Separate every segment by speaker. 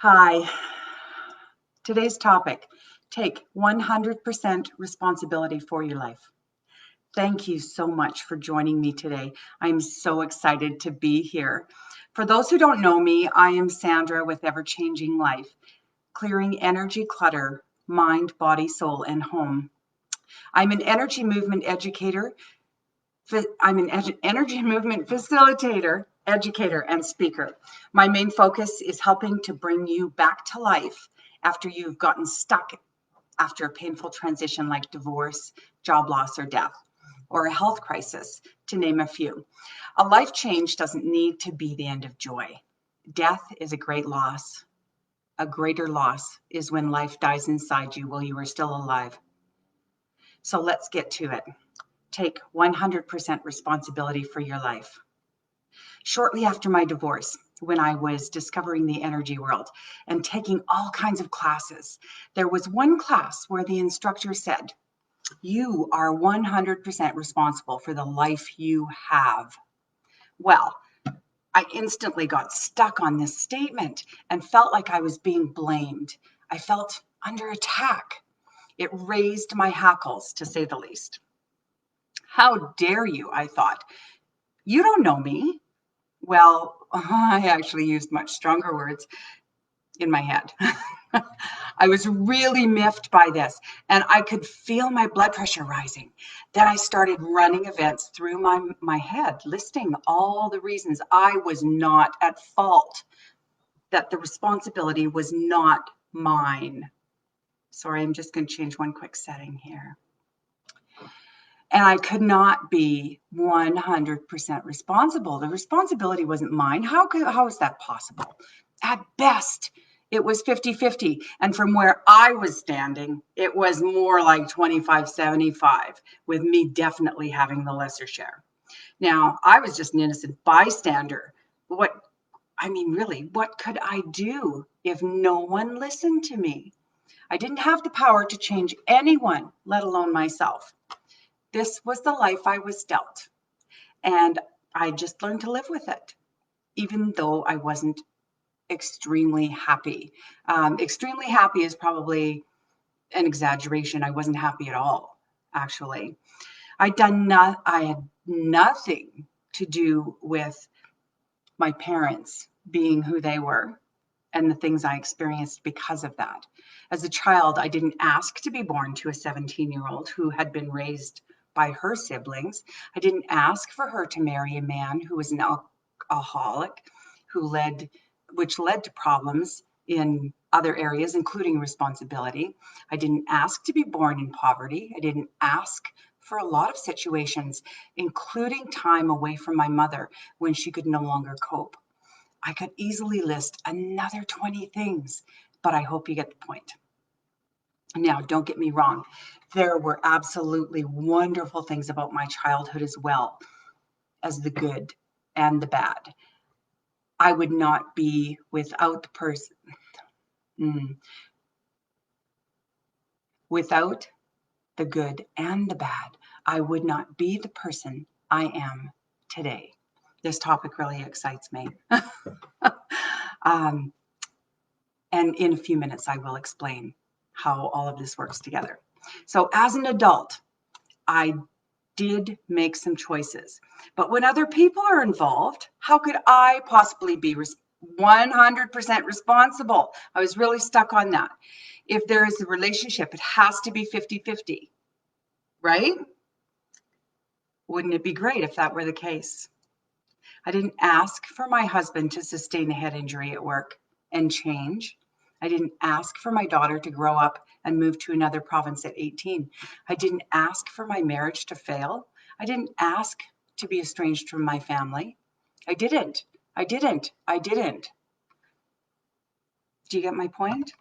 Speaker 1: Hi. Today's topic, take 100% responsibility for your life. Thank you so much for joining me today. I'm so excited to be here. For those who don't know me, I am Sandra with Ever Changing Life, clearing energy clutter, mind, body, soul, and home. I'm an energy movement educator. I'm an energy movement facilitator, educator, and speaker. My main focus is helping to bring you back to life after you've gotten stuck after a painful transition like divorce, job loss, or death, or a health crisis, to name a few. A life change doesn't need to be the end of joy. Death is a great loss. A greater loss is when life dies inside you while you are still alive. So let's get to it. Take 100% responsibility for your life. Shortly after my divorce, when I was discovering the energy world and taking all kinds of classes, there was one class where the instructor said, "You are 100% responsible for the life you have." Well, I instantly got stuck on this statement and felt like I was being blamed. I felt under attack. It raised my hackles, to say the least. How dare you, I thought. You don't know me. Well, I actually used much stronger words in my head. I was really miffed by this, and I could feel my blood pressure rising. Then I started running events through my head, listing all the reasons I was not at fault, that the responsibility was not mine. Sorry, I'm just going to change one quick setting here. And I could not be 100% responsible. The responsibility wasn't mine. How is that possible? At best, it was 50-50. And from where I was standing, it was more like 25-75, with me definitely having the lesser share. Now, I was just an innocent bystander. Really, what could I do if no one listened to me? I didn't have the power to change anyone, let alone myself. This was the life I was dealt, and I just learned to live with it, even though I wasn't extremely happy. Extremely happy is probably an exaggeration. I wasn't happy at all, actually. I had nothing to do with my parents being who they were and the things I experienced because of that. As a child, I didn't ask to be born to a 17-year-old who had been raised by her siblings. I didn't ask for her to marry a man who was an alcoholic, which led to problems in other areas, including responsibility. I didn't ask to be born in poverty. I didn't ask for a lot of situations, including time away from my mother when she could no longer cope. I could easily list another 20 things, but I hope you get the point. Now, don't get me wrong. There were absolutely wonderful things about my childhood as well as the good and the bad. I would not be without the person. Without the good and the bad, I would not be the person I am today. This topic really excites me. And in a few minutes, I will explain how all of this works together. So as an adult, I did make some choices. But when other people are involved, how could I possibly be 100% responsible? I was really stuck on that. If there is a relationship, it has to be 50-50, right? Wouldn't it be great if that were the case? I didn't ask for my husband to sustain a head injury at work and change. I didn't ask for my daughter to grow up and move to another province at 18. I didn't ask for my marriage to fail. I didn't ask to be estranged from my family. I didn't. Do you get my point?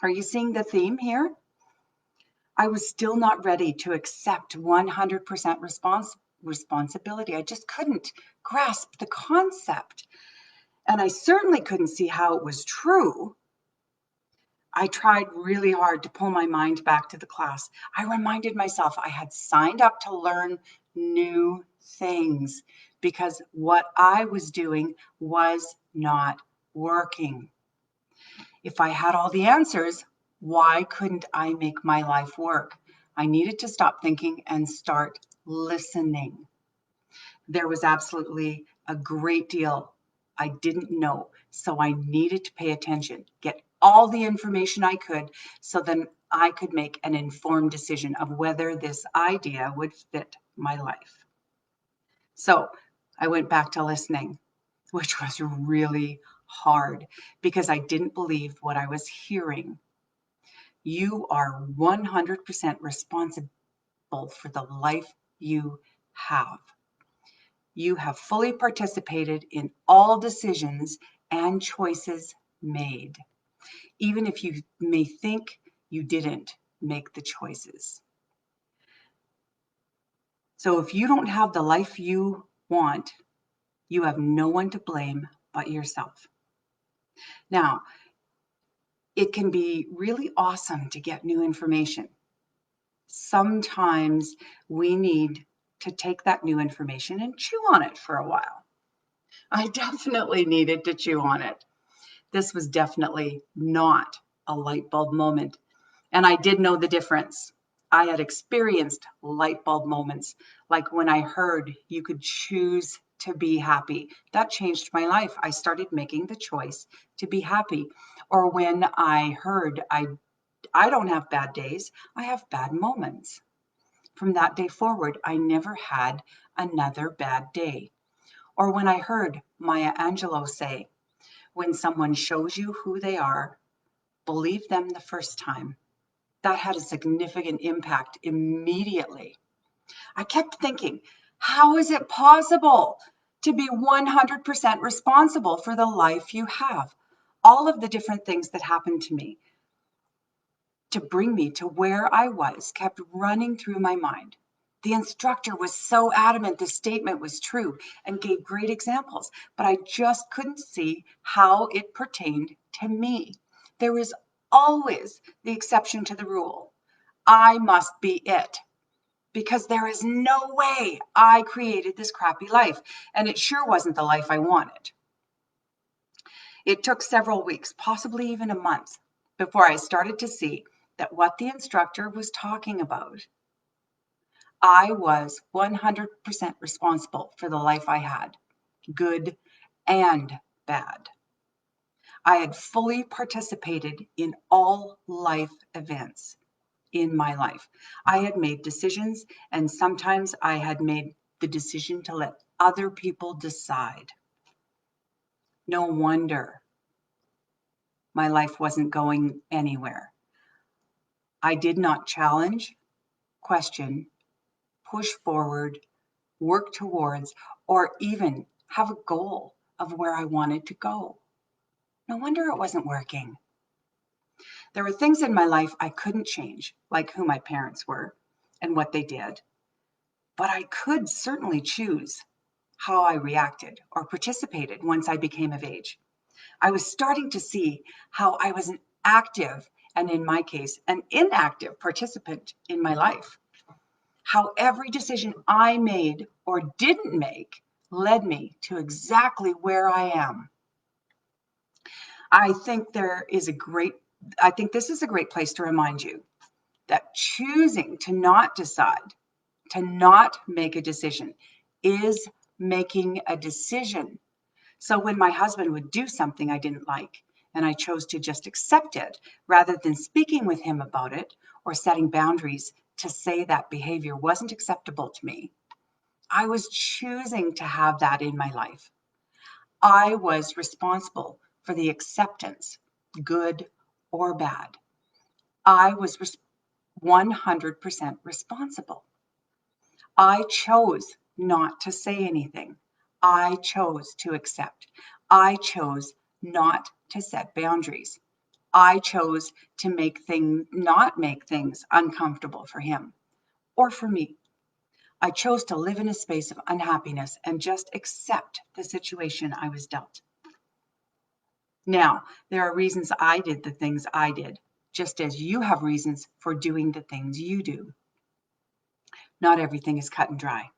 Speaker 1: Are you seeing the theme here? I was still not ready to accept 100% responsibility. I just couldn't grasp the concept. And I certainly couldn't see how it was true. I tried really hard to pull my mind back to the class. I reminded myself I had signed up to learn new things because what I was doing was not working. If I had all the answers, why couldn't I make my life work? I needed to stop thinking and start listening. There was absolutely a great deal I didn't know, so I needed to pay attention, get all the information I could, so then I could make an informed decision of whether this idea would fit my life. So I went back to listening, which was really hard because I didn't believe what I was hearing. You are 100% responsible for the life you have. You have fully participated in all decisions and choices made, even if you may think you didn't make the choices. So if you don't have the life you want, you have no one to blame but yourself. Now, it can be really awesome to get new information. Sometimes we need to take that new information and chew on it for a while. I definitely needed to chew on it. This was definitely not a light bulb moment. And I did know the difference. I had experienced light bulb moments, like when I heard you could choose to be happy. That changed my life. I started making the choice to be happy. Or when I heard I don't have bad days, I have bad moments. From that day forward, I never had another bad day. Or when I heard Maya Angelou say, when someone shows you who they are, believe them the first time. That had a significant impact immediately. I kept thinking, how is it possible to be 100% responsible for the life you have? All of the different things that happened to me to bring me to where I was kept running through my mind. The instructor was so adamant the statement was true and gave great examples, but I just couldn't see how it pertained to me. There was always the exception to the rule. I must be it because there is no way I created this crappy life, and it sure wasn't the life I wanted. It took several weeks, possibly even a month, before I started to see that what the instructor was talking about, I was 100% responsible for the life I had, good and bad. I had fully participated in all life events in my life. I had made decisions, and sometimes I had made the decision to let other people decide. No wonder my life wasn't going anywhere. I did not challenge, question, push forward, work towards, or even have a goal of where I wanted to go. No wonder it wasn't working. There were things in my life I couldn't change, like who my parents were and what they did, but I could certainly choose how I reacted or participated once I became of age. I was starting to see how I was an active, and in my case, an inactive participant in my life. How every decision I made or didn't make led me to exactly where I am. I think this is a great place to remind you that choosing to not decide, to not make a decision, is making a decision. So when my husband would do something I didn't like, and I chose to just accept it rather than speaking with him about it or setting boundaries to say that behavior wasn't acceptable to me, I was choosing to have that in my life. I was responsible for the acceptance, good or bad. I was 100% responsible. I chose not to say anything. I chose to accept. I chose not to set boundaries. I chose to not make things uncomfortable for him or for me. I chose to live in a space of unhappiness and just accept the situation I was dealt. Now, there are reasons I did the things I did, just as you have reasons for doing the things you do. Not everything is cut and dry,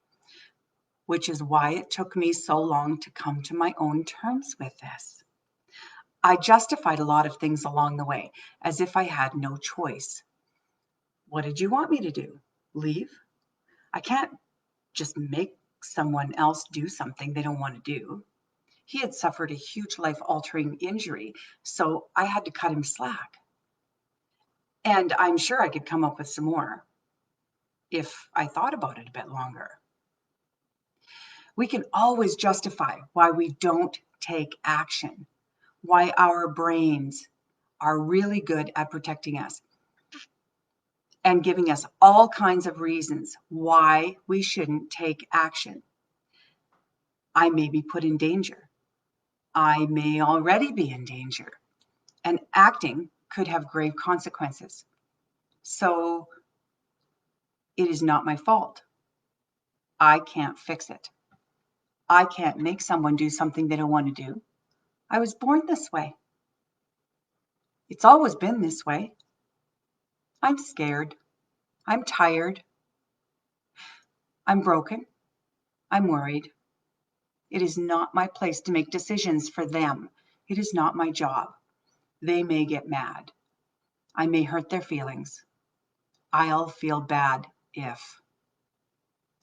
Speaker 1: which is why it took me so long to come to my own terms with this. I justified a lot of things along the way, as if I had no choice. What did you want me to do? Leave? I can't just make someone else do something they don't want to do. He had suffered a huge life-altering injury, so I had to cut him slack. And I'm sure I could come up with some more if I thought about it a bit longer. We can always justify why we don't take action, why our brains are really good at protecting us and giving us all kinds of reasons why we shouldn't take action. I may be put in danger. I may already be in danger, and acting could have grave consequences. So it is not my fault. I can't fix it. I can't make someone do something they don't want to do. I was born this way. It's always been this way. I'm scared. I'm tired. I'm broken. I'm worried. It is not my place to make decisions for them. It is not my job. They may get mad. I may hurt their feelings. I'll feel bad if.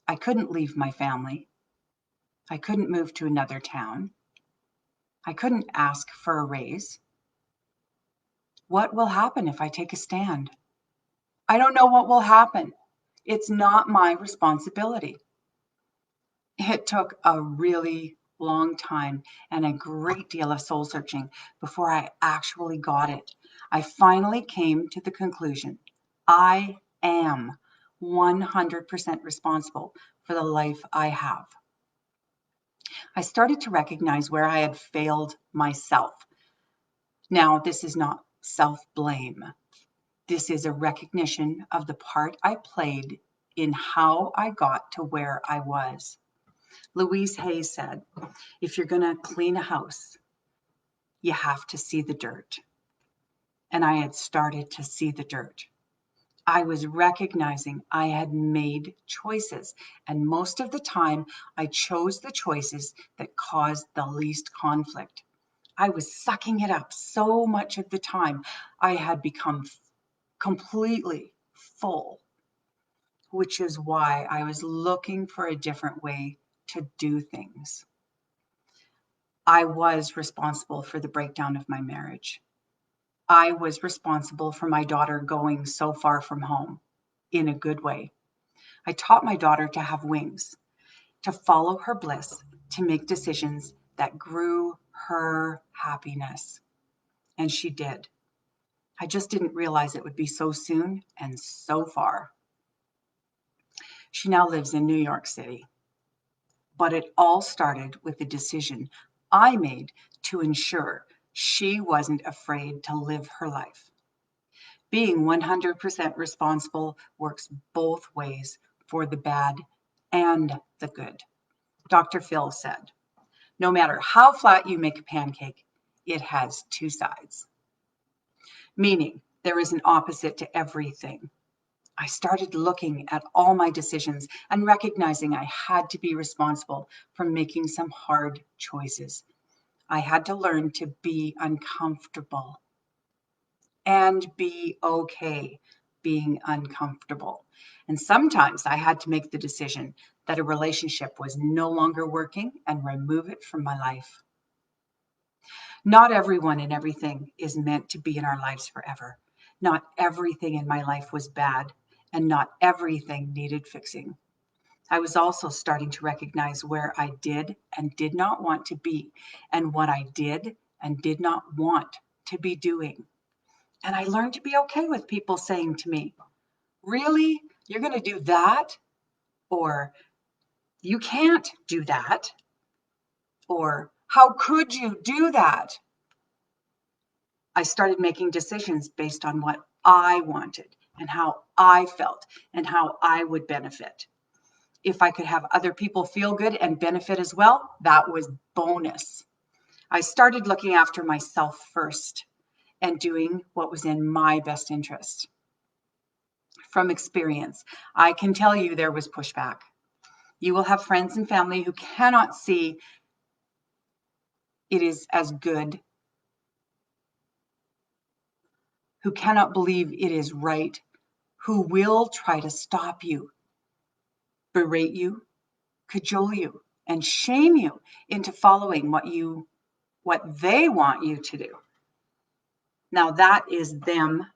Speaker 1: I couldn't leave my family. I couldn't move to another town. I couldn't ask for a raise. What will happen if I take a stand? I don't know what will happen. It's not my responsibility. It took a really long time and a great deal of soul searching before I actually got it. I finally came to the conclusion I am 100% responsible for the life I have. I started to recognize where I had failed myself. Now, this is not self-blame. This is a recognition of the part I played in how I got to where I was. Louise Hay said, if you're going to clean a house, you have to see the dirt. And I had started to see the dirt. I was recognizing I had made choices, and most of the time I chose the choices that caused the least conflict. I was sucking it up so much of the time. I had become completely full, which is why I was looking for a different way to do things. I was responsible for the breakdown of my marriage. I was responsible for my daughter going so far from home in a good way. I taught my daughter to have wings, to follow her bliss, to make decisions that grew her happiness. And she did. I just didn't realize it would be so soon and so far. She now lives in New York City. But it all started with the decision I made to ensure she wasn't afraid to live her life. Being 100% responsible works both ways, for the bad and the good. Dr. Phil said, no matter how flat you make a pancake, it has two sides. Meaning there is an opposite to everything. I started looking at all my decisions and recognizing I had to be responsible for making some hard choices. I had to learn to be uncomfortable and be okay being uncomfortable. And sometimes I had to make the decision that a relationship was no longer working and remove it from my life. Not everyone and everything is meant to be in our lives forever. Not everything in my life was bad, and not everything needed fixing. I was also starting to recognize where I did and did not want to be, and what I did and did not want to be doing. And I learned to be okay with people saying to me, really? You're going to do that? Or you can't do that? Or how could you do that? I started making decisions based on what I wanted and how I felt and how I would benefit. If I could have other people feel good and benefit as well, that was bonus. I started looking after myself first and doing what was in my best interest. From experience, I can tell you there was pushback. You will have friends and family who cannot see it is as good who cannot believe it is right, who will try to stop you, berate you, cajole you, and shame you into following what they want you to do. Now that is them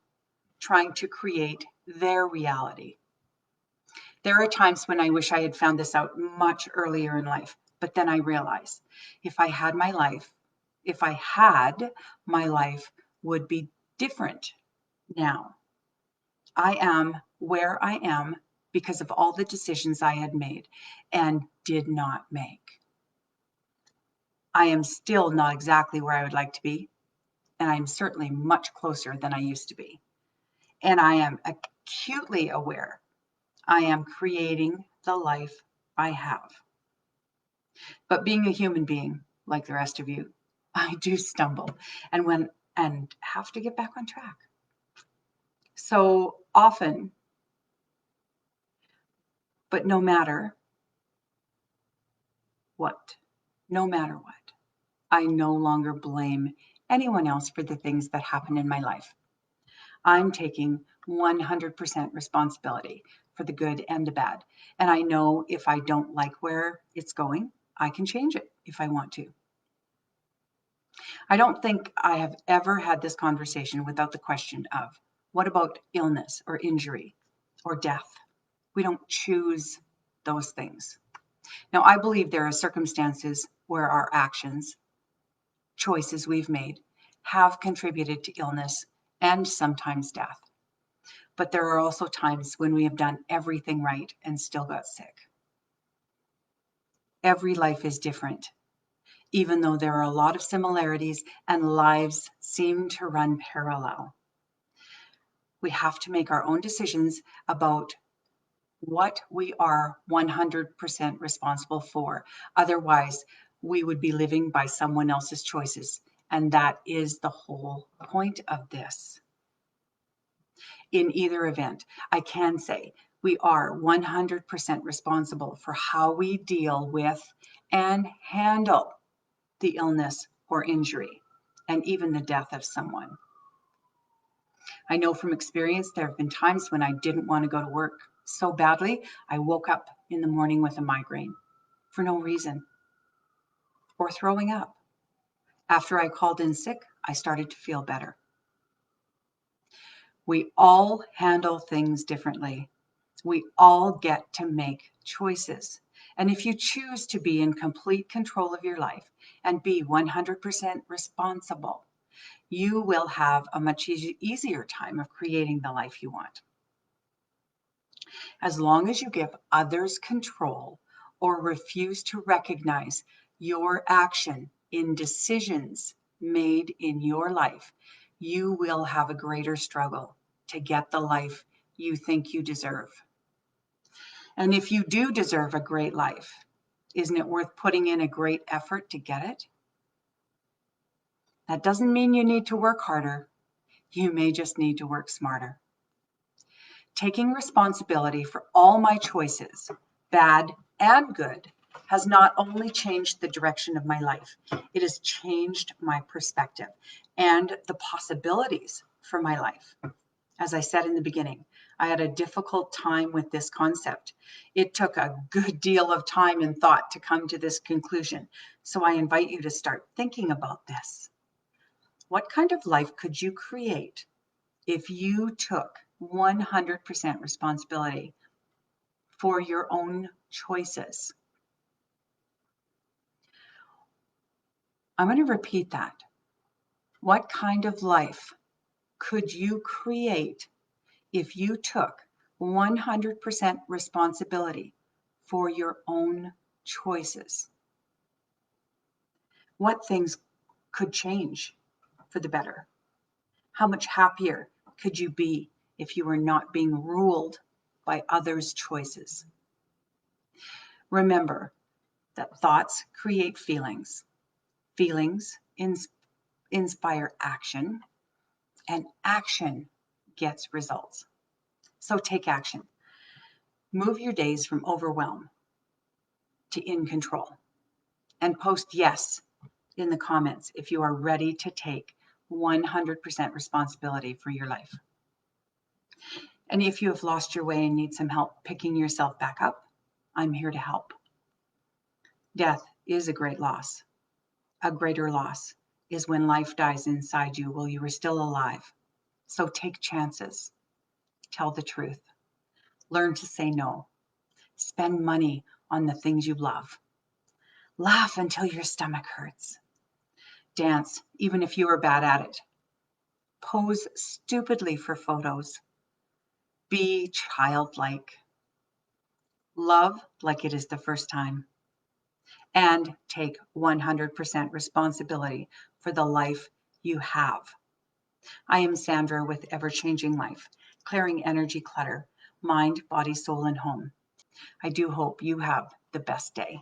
Speaker 1: trying to create their reality. There are times when I wish I had found this out much earlier in life, but then I realize if I had my life would be different now. I am where I am because of all the decisions I had made and did not make. I am still not exactly where I would like to be, and I'm certainly much closer than I used to be. And I am acutely aware I am creating the life I have. But being a human being, like the rest of you, I do stumble and have to get back on track. So often, but no matter what, I no longer blame anyone else for the things that happen in my life. I'm taking 100% responsibility for the good and the bad. And I know if I don't like where it's going, I can change it if I want to. I don't think I have ever had this conversation without the question of, what about illness or injury or death? We don't choose those things. Now, I believe there are circumstances where our actions, choices we've made, have contributed to illness and sometimes death. But there are also times when we have done everything right and still got sick. Every life is different, even though there are a lot of similarities and lives seem to run parallel. We have to make our own decisions about what we are 100% responsible for. Otherwise, we would be living by someone else's choices. And that is the whole point of this. In either event, I can say we are 100% responsible for how we deal with and handle the illness or injury, and even the death of someone. I know from experience there have been times when I didn't want to go to work so badly, I woke up in the morning with a migraine for no reason, or throwing up. After I called in sick, I started to feel better. We all handle things differently. We all get to make choices. And if you choose to be in complete control of your life and be 100% responsible, you will have a much easier time of creating the life you want. As long as you give others control or refuse to recognize your action in decisions made in your life, you will have a greater struggle to get the life you think you deserve. And if you do deserve a great life, isn't it worth putting in a great effort to get it? That doesn't mean you need to work harder. You may just need to work smarter. Taking responsibility for all my choices, bad and good, has not only changed the direction of my life, it has changed my perspective and the possibilities for my life. As I said in the beginning, I had a difficult time with this concept. It took a good deal of time and thought to come to this conclusion. So I invite you to start thinking about this. What kind of life could you create if you took 100% responsibility for your own choices? I'm going to repeat that. What kind of life could you create if you took 100% responsibility for your own choices? What things could change for the better? How much happier could you be if you were not being ruled by others' choices? Remember that thoughts create feelings. Feelings inspire action, and action gets results. So take action. Move your days from overwhelm to in control. And post yes in the comments if you are ready to take 100% responsibility for your life. And if you have lost your way and need some help picking yourself back up, I'm here to help. Death is a great loss. A greater loss is when life dies inside you while you are still alive. So take chances. Tell the truth. Learn to say no. Spend money on the things you love. Laugh until your stomach hurts. Dance, even if you are bad at it. Pose stupidly for photos. Be childlike. Love like it is the first time. And take 100% responsibility for the life you have. I am Sandra with Ever Changing Life, clearing energy clutter, mind, body, soul, and home. I do hope you have the best day.